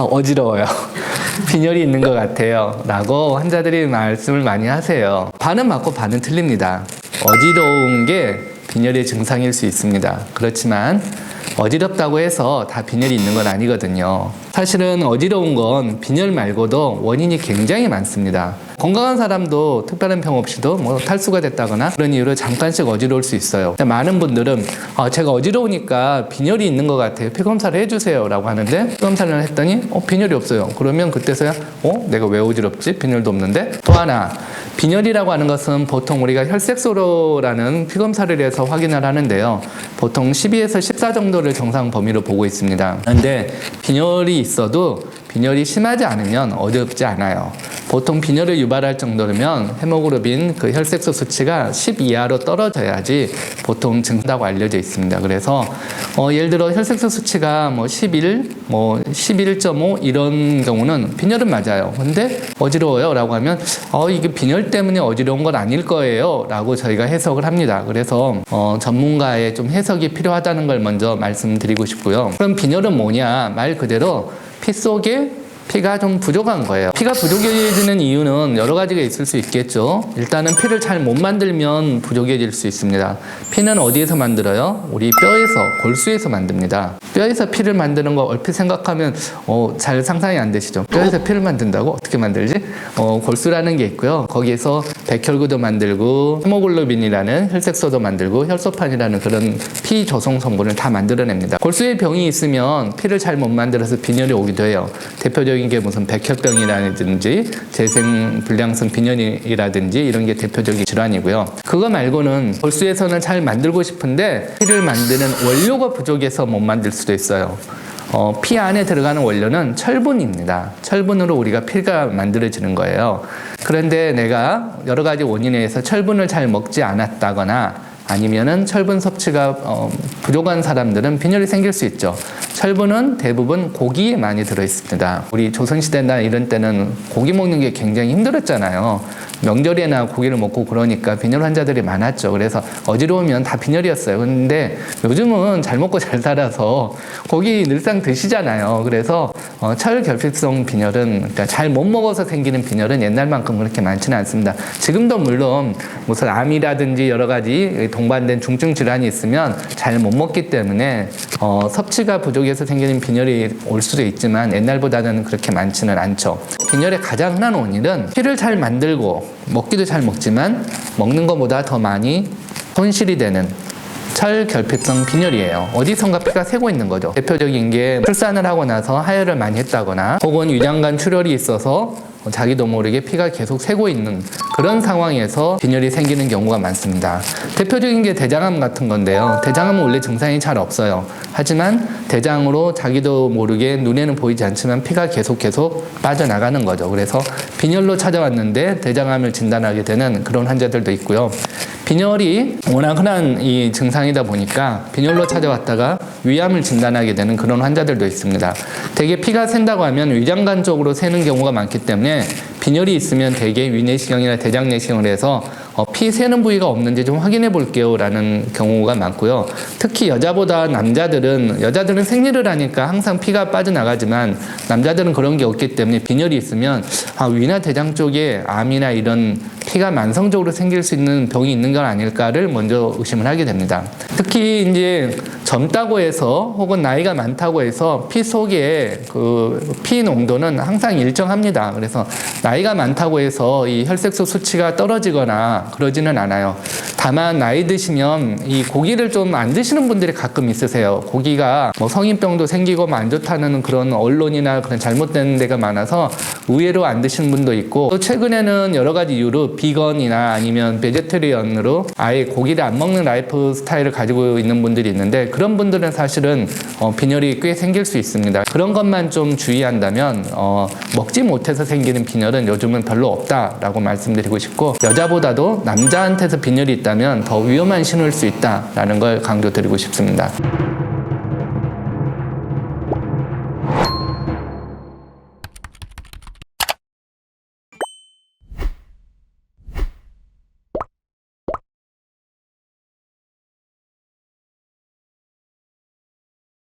어지러워요. 빈혈이 있는 것 같아요. 라고 환자들이 말씀을 많이 하세요. 반은 맞고 반은 틀립니다. 어지러운 게 빈혈의 증상일 수 있습니다. 그렇지만 어지럽다고 해서 다 빈혈이 있는 건 아니거든요. 사실은 어지러운 건 빈혈 말고도 원인이 굉장히 많습니다. 건강한 사람도 특별한 병 없이도 뭐 탈수가 됐다거나 그런 이유로 잠깐씩 어지러울 수 있어요. 많은 분들은 제가 어지러우니까 빈혈이 있는 것 같아요. 피검사를 해주세요 라고 하는데 피검사를 했더니 빈혈이 없어요. 그러면 그때서야 내가 왜 어지럽지? 빈혈도 없는데. 또 하나, 빈혈이라고 하는 것은 보통 우리가 혈색소로라는 피검사를 해서 확인을 하는데요. 보통 12에서 14 정도를 정상 범위로 보고 있습니다. 그런데 빈혈이 있어도 빈혈이 심하지 않으면 어렵지 않아요. 보통 빈혈을 유발할 정도면 헤모글로빈 그 혈색소 수치가 10 이하로 떨어져야지 보통 증상이라고 알려져 있습니다. 그래서 예를 들어 혈색소 수치가 11, 11.5 이런 경우는 빈혈은 맞아요. 근데 어지러워요 라고 하면 이게 빈혈 때문에 어지러운 건 아닐 거예요 라고 저희가 해석을 합니다. 그래서 전문가의 좀 해석이 필요하다는 걸 먼저 말씀드리고 싶고요. 그럼 빈혈은 뭐냐? 말 그대로 피 속에 피가 좀 부족한 거예요. 피가 부족해지는 이유는 여러 가지가 있을 수 있겠죠. 일단은 피를 잘 못 만들면 부족해질 수 있습니다. 피는 어디에서 만들어요? 우리 뼈에서, 골수에서 만듭니다. 뼈에서 피를 만드는 거 얼핏 생각하면 잘 상상이 안 되시죠? 뼈에서 피를 만든다고? 어떻게 만들지? 골수라는 게 있고요. 거기에서 백혈구도 만들고 헤모글로빈이라는 혈색소도 만들고 혈소판이라는 그런 피 조성 성분을 다 만들어냅니다. 골수에 병이 있으면 피를 잘 못 만들어서 빈혈이 오기도 해요. 대표적인 게 무슨 백혈병이라든지 재생불량성 빈혈이라든지 이런 게 대표적인 질환이고요. 그거 말고는 골수에서는 잘 만들고 싶은데 피를 만드는 원료가 부족해서 못 만들 수도 있어요. 피 안에 들어가는 원료는 철분입니다. 철분으로 우리가 피가 만들어지는 거예요. 그런데 내가 여러 가지 원인에 의해서 철분을 잘 먹지 않았다거나 아니면은 철분 섭취가 부족한 사람들은 빈혈이 생길 수 있죠. 철분은 대부분 고기에 많이 들어있습니다. 우리 조선시대나 이런 때는 고기 먹는 게 굉장히 힘들었잖아요. 명절에나 고기를 먹고 그러니까 빈혈 환자들이 많았죠. 그래서 어지러우면 다 빈혈이었어요. 근데 요즘은 잘 먹고 잘 살아서 고기 늘상 드시잖아요. 그래서 철결핍성 빈혈은, 그러니까 잘 못 먹어서 생기는 빈혈은 옛날만큼 그렇게 많지는 않습니다. 지금도 물론 무슨 암이라든지 여러 가지 동반된 중증 질환이 있으면 잘 못 먹기 때문에 섭취가 부족해서 생기는 빈혈이 올 수도 있지만 옛날보다는 그렇게 많지는 않죠. 빈혈의 가장 흔한 원인은 피를 잘 만들고 먹기도 잘 먹지만 먹는 것보다 더 많이 손실이 되는 철결핍성 빈혈이에요. 어디선가 피가 새고 있는 거죠. 대표적인 게 출산을 하고 나서 하혈을 많이 했다거나 혹은 위장관 출혈이 있어서 자기도 모르게 피가 계속 새고 있는 그런 상황에서 빈혈이 생기는 경우가 많습니다. 대표적인 게 대장암 같은 건데요. 대장암은 원래 증상이 잘 없어요. 하지만 대장으로 자기도 모르게 눈에는 보이지 않지만 피가 계속 빠져나가는 거죠. 그래서 빈혈로 찾아왔는데 대장암을 진단하게 되는 그런 환자들도 있고요. 빈혈이 워낙 흔한 이 증상이다 보니까 빈혈로 찾아왔다가 위암을 진단하게 되는 그런 환자들도 있습니다. 대개 피가 샌다고 하면 위장관 쪽으로 새는 경우가 많기 때문에 빈혈이 있으면 대개 위내시경이나 대장내시경을 해서 피 새는 부위가 없는지 좀 확인해 볼게요 라는 경우가 많고요. 특히 여자들은 생리를 하니까 항상 피가 빠져나가지만 남자들은 그런 게 없기 때문에 빈혈이 있으면 위나 대장 쪽에 암이나 이런 피가 만성적으로 생길 수 있는 병이 있는 건 아닐까를 먼저 의심을 하게 됩니다. 특히 이제 젊다고 해서 혹은 나이가 많다고 해서 피 속에 그 피 농도는 항상 일정합니다. 그래서 나이가 많다고 해서 이 혈색소 수치가 떨어지거나 그러지는 않아요. 다만 나이 드시면 이 고기를 좀 안 드시는 분들이 가끔 있으세요. 고기가 성인병도 생기고 안 좋다는 그런 언론이나 그런 잘못된 데가 많아서 의외로 안 드시는 분도 있고, 또 최근에는 여러 가지 이유로 비건이나 아니면 베제테리언으로 아예 고기를 안 먹는 라이프 스타일을 가지고 있는 분들이 있는데, 그런 분들은 사실은 빈혈이 꽤 생길 수 있습니다. 그런 것만 좀 주의한다면 먹지 못해서 생기는 빈혈은 요즘은 별로 없다라고 말씀드리고 싶고, 여자보다도 남자한테서 빈혈이 있다면 더 위험한 신호일 수 있다라는 걸 강조드리고 싶습니다.